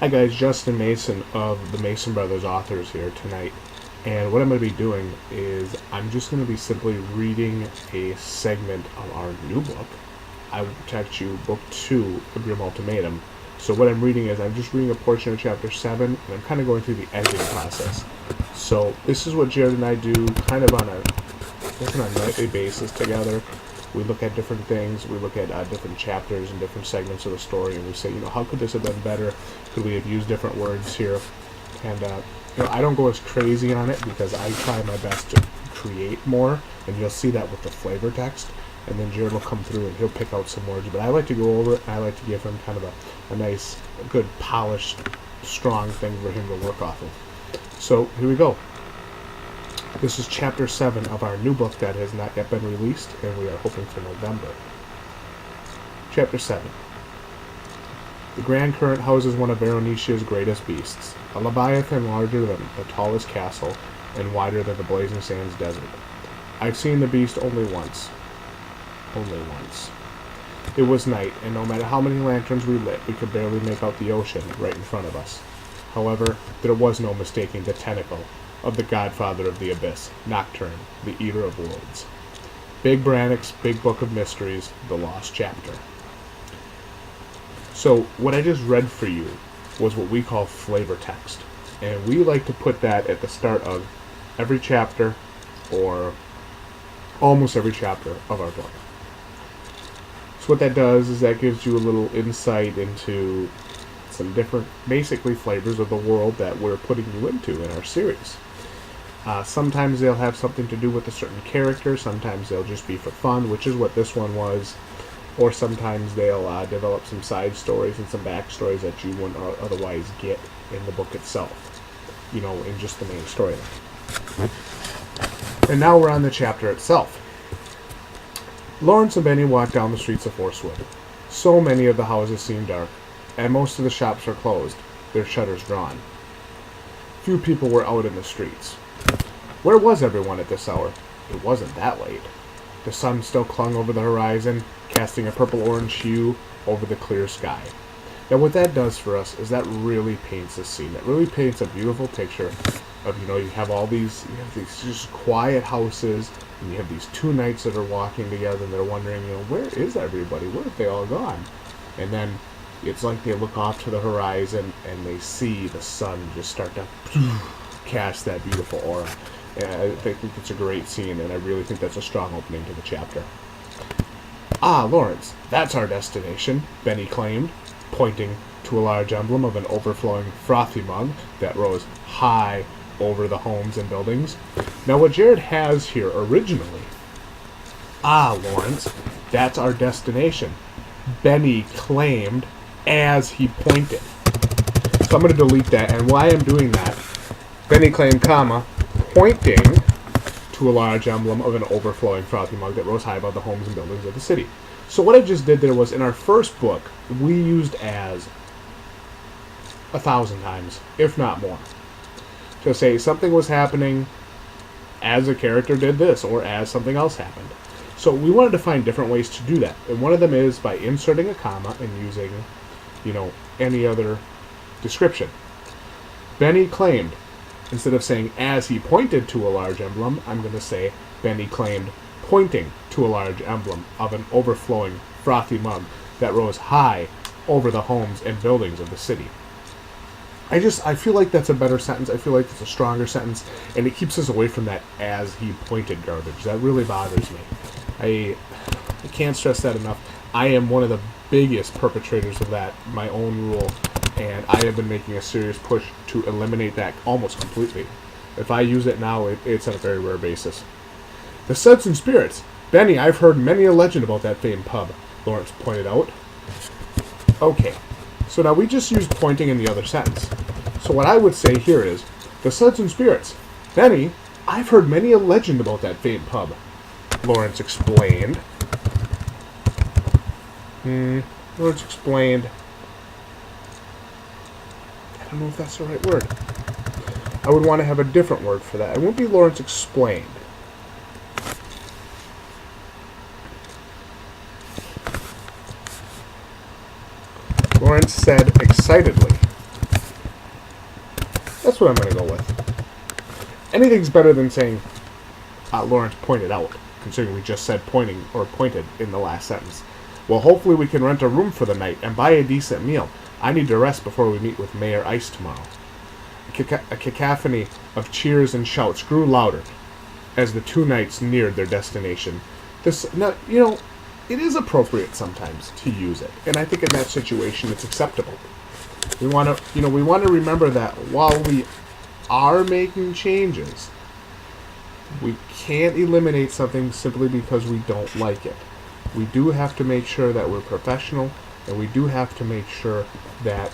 Hi guys, Justin Mason of the Mason Brothers Authors here tonight. And what I'm going to be doing is I'm just going to be simply reading a segment of our new book. I will text you book 2, The Grimm Ultimatum. So what I'm reading is I'm just reading a portion of chapter 7 and I'm kind of going through the editing process. So this is what Jared and I do kind of on a nightly basis together. We look at different things, we look at different chapters and different segments of the story, and we say, how could this have been better? Could we have used different words here? And, I don't go as crazy on it because I try my best to create more, and you'll see that with the flavor text. And then Jared will come through and he'll pick out some words. But I like to go over it, and I like to give him kind of a nice, good, polished, strong thing for him to work off of. So, here we go. This is chapter 7 of our new book that has not yet been released, and we are hoping for November. Chapter 7. The Grand Current houses one of Veronesia's greatest beasts, a leviathan larger than the tallest castle and wider than the Blazing Sands desert. I've seen the beast only once. Only once. It was night, and no matter how many lanterns we lit, we could barely make out the ocean right in front of us. However, there was no mistaking the tentacle of the godfather of the abyss, Nocturne, the eater of worlds. Big Brannock's Big Book of Mysteries, the Lost Chapter. So, what I just read for you was what we call flavor text. And we like to put that at the start of every chapter, or almost every chapter of our book. So what that does is that gives you a little insight into some different, basically, flavors of the world that we're putting you into in our series. Sometimes they'll have something to do with a certain character, sometimes they'll just be for fun, which is what this one was, or sometimes they'll develop some side stories and some backstories that you wouldn't otherwise get in the book itself, in just the main storyline. And now we're on the chapter itself. Lawrence and Benny walked down the streets of Forcewood. So many of the houses seemed dark, and most of the shops were closed, their shutters drawn. Few people were out in the streets. Where was everyone at this hour? It wasn't that late. The sun still clung over the horizon, casting a purple-orange hue over the clear sky. Now what that does for us is that really paints a scene. It really paints a beautiful picture of, you have these just quiet houses, and you have these two knights that are walking together, and they're wondering, where is everybody? Where have they all gone? And then it's like they look off to the horizon and they see the sun just start to cast that beautiful aura. And I think it's a great scene, and I really think that's a strong opening to the chapter. Ah, Lawrence, that's our destination, Benny claimed, pointing to a large emblem of an overflowing frothy mug that rose high over the homes and buildings. Now what Jared has here originally, ah, Lawrence, that's our destination, Benny claimed as he pointed. So I'm going to delete that, and why I'm doing that, Benny claimed, comma, pointing to a large emblem of an overflowing frothy mug that rose high above the homes and buildings of the city. So what I just did there was, in our first book, we used as 1,000 times, if not more, to say something was happening as a character did this, or as something else happened. So we wanted to find different ways to do that, and one of them is by inserting a comma and using, any other description. Benny claimed, instead of saying as he pointed to a large emblem, I'm going to say Benny claimed pointing to a large emblem of an overflowing frothy mug that rose high over the homes and buildings of the city. I feel like that's a better sentence. I feel like it's a stronger sentence, and it keeps us away from that as he pointed garbage. That really bothers me. I can't stress that enough. I am one of the biggest perpetrators of that, my own rule, and I have been making a serious push to eliminate that almost completely. If I use it now, it's on a very rare basis. The Suds and Spirits. Benny, I've heard many a legend about that famed pub, Lawrence pointed out. Okay, so now we just used pointing in the other sentence. So what I would say here is, the Suds and Spirits. Benny, I've heard many a legend about that famed pub, Lawrence explained. Lawrence explained. I don't know if that's the right word. I would want to have a different word for that. It won't be Lawrence explained. Lawrence said excitedly. That's what I'm going to go with. Anything's better than saying, Lawrence pointed out, considering we just said pointing or pointed in the last sentence. Well, hopefully we can rent a room for the night and buy a decent meal. I need to rest before we meet with Mayor Ice tomorrow. A cacophony of cheers and shouts grew louder as the two knights neared their destination. Now, it is appropriate sometimes to use it, and I think in that situation it's acceptable. We want to remember that while we are making changes, we can't eliminate something simply because we don't like it. We do have to make sure that we're professional, and we do have to make sure that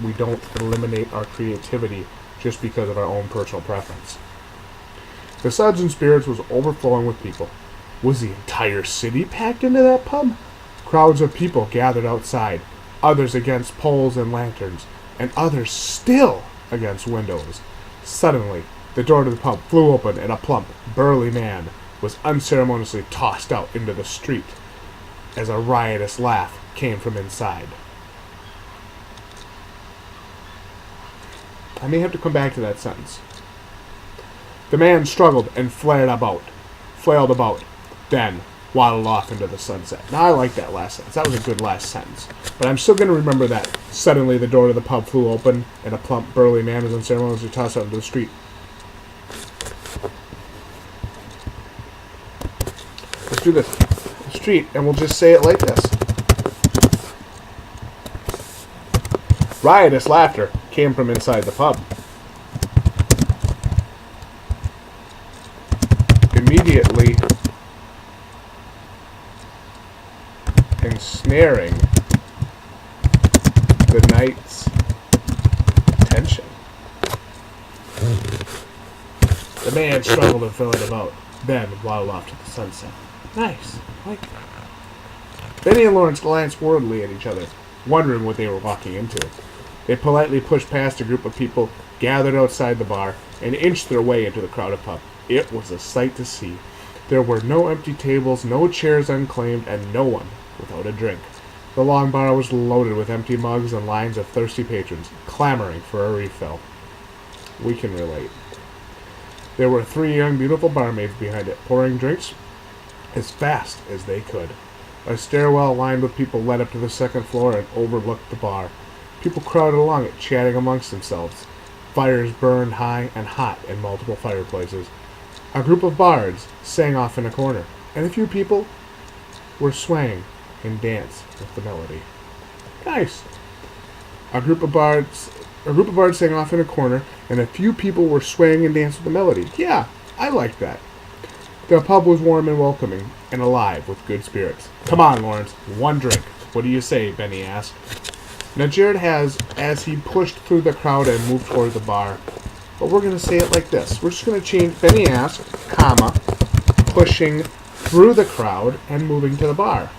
we don't eliminate our creativity just because of our own personal preference. The Suds and Spirits was overflowing with people. Was the entire city packed into that pub? Crowds of people gathered outside, others against poles and lanterns, and others still against windows. Suddenly, the door to the pub flew open and a plump, burly man was unceremoniously tossed out into the street as a riotous laugh came from inside. I may have to come back to that sentence. The man struggled and flailed about, then waddled off into the sunset. Now, I like that last sentence. That was a good last sentence. But I'm still going to remember that. Suddenly, the door to the pub flew open, and a plump, burly man was unceremoniously tossed out into the street. Let's do this. The street, and we'll just say it like this. Riotous laughter came from inside the pub. Immediately ensnaring the knight's attention. The man struggled and fell about, then waddled off to the sunset. Nice. I like that. Benny and Lawrence glanced worriedly at each other, wondering what they were walking into. They politely pushed past a group of people gathered outside the bar and inched their way into the crowded pub. It was a sight to see. There were no empty tables, no chairs unclaimed, and no one without a drink. The long bar was loaded with empty mugs and lines of thirsty patrons, clamoring for a refill. We can relate. There were 3 young, beautiful barmaids behind it, pouring drinks as fast as they could. A stairwell lined with people led up to the second floor and overlooked the bar. People crowded along it, chatting amongst themselves. Fires burned high and hot in multiple fireplaces. A group of bards sang off in a corner, and a few people were swaying and danced with the melody. Nice. A group of bards sang off in a corner, and a few people were swaying and dancing with the melody. Yeah, I like that. The pub was warm and welcoming, and alive with good spirits. Come on, Lawrence, one drink. What do you say? Benny asked. Now, Jared has, as he pushed through the crowd and moved toward the bar, but we're going to say it like this. We're just going to change Benny asked, comma, pushing through the crowd and moving to the bar.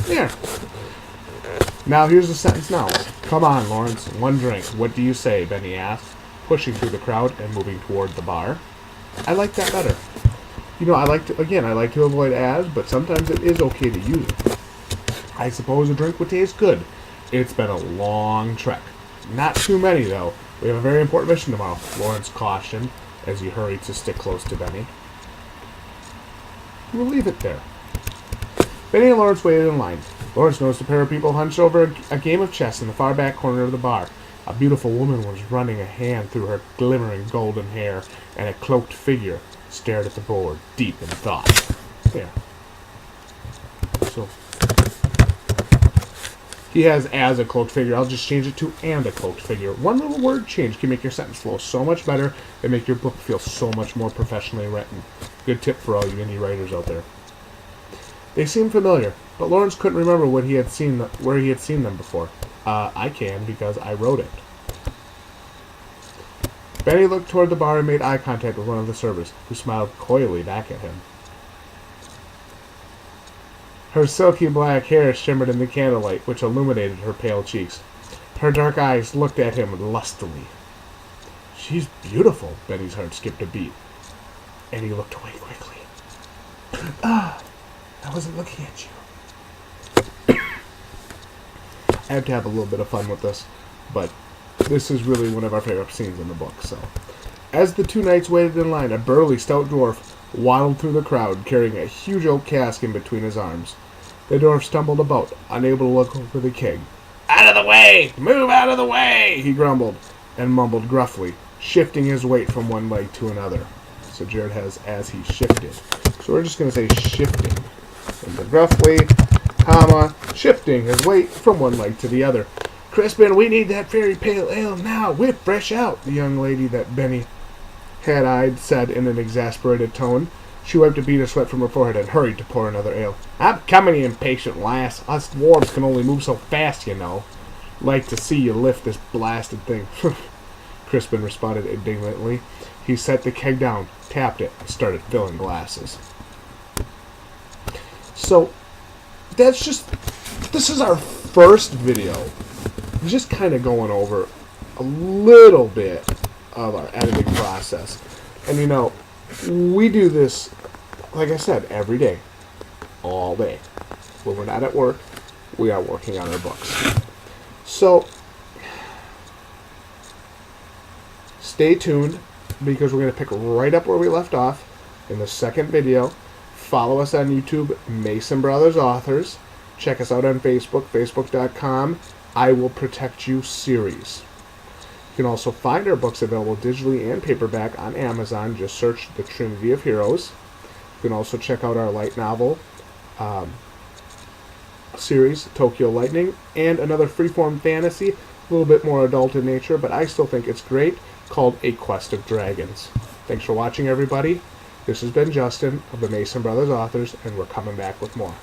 There. Now, here's the sentence now. Come on, Lawrence, one drink. What do you say? Benny asked, pushing through the crowd and moving toward the bar. I like that better. I like to avoid as, but sometimes it is okay to use it. I suppose a drink would taste good. It's been a long trek. Not too many, though. We have a very important mission tomorrow, Lawrence cautioned as he hurried to stick close to Benny. We'll leave it there. Benny and Lawrence waited in line. Lawrence noticed a pair of people hunched over a game of chess in the far back corner of the bar. A beautiful woman was running a hand through her glimmering golden hair, and a cloaked figure stared at the board, deep in thought. There. So, he has as a cloaked figure. I'll just change it to and a cloaked figure. One little word change can make your sentence flow so much better and make your book feel so much more professionally written. Good tip for all you indie writers out there. They seemed familiar, but Lawrence couldn't remember where he had seen them before. I can, because I wrote it. Benny looked toward the bar and made eye contact with one of the servers, who smiled coyly back at him. Her silky black hair shimmered in the candlelight, which illuminated her pale cheeks. Her dark eyes looked at him lustily. She's beautiful, Benny's heart skipped a beat, and he looked away quickly. I wasn't looking at you. I have to have a little bit of fun with this. but this is really one of our favorite scenes in the book. So, as the two knights waited in line, a burly, stout dwarf waddled through the crowd, carrying a huge oak cask in between his arms. The dwarf stumbled about, unable to look over the king. "Out of the way! Move out of the way!" he grumbled, and mumbled gruffly, shifting his weight from one leg to another. So Jared has "as he shifted." So we're just going to say shifting. And gruffly, comma, shifting his weight from one leg to the other. "Crispin, we need that fairy pale ale now. Whip fresh out," the young lady that Benny had eyed said in an exasperated tone. She wiped a bead of sweat from her forehead and hurried to pour another ale. "I'm coming, you impatient lass. Us dwarves can only move so fast, you know. Like to see you lift this blasted thing." Crispin responded indignantly. He set the keg down, tapped it, and started filling glasses. So, this is our first video. Just kind of going over a little bit of our editing process. And you know, we do this, like I said, every day, all day. When we're not at work, we are working on our books. So, stay tuned, because we're going to pick right up where we left off in the second video. Follow us on YouTube, Mason Brothers Authors. Check us out on Facebook, facebook.com, I Will Protect You series. You can also find our books available digitally and paperback on Amazon. Just search The Trinity of Heroes. You can also check out our light novel series, Tokyo Lightning, and another freeform fantasy, a little bit more adult in nature, but I still think it's great, called A Quest of Dragons. Thanks for watching, everybody. This has been Justin of the Mason Brothers Authors, and we're coming back with more.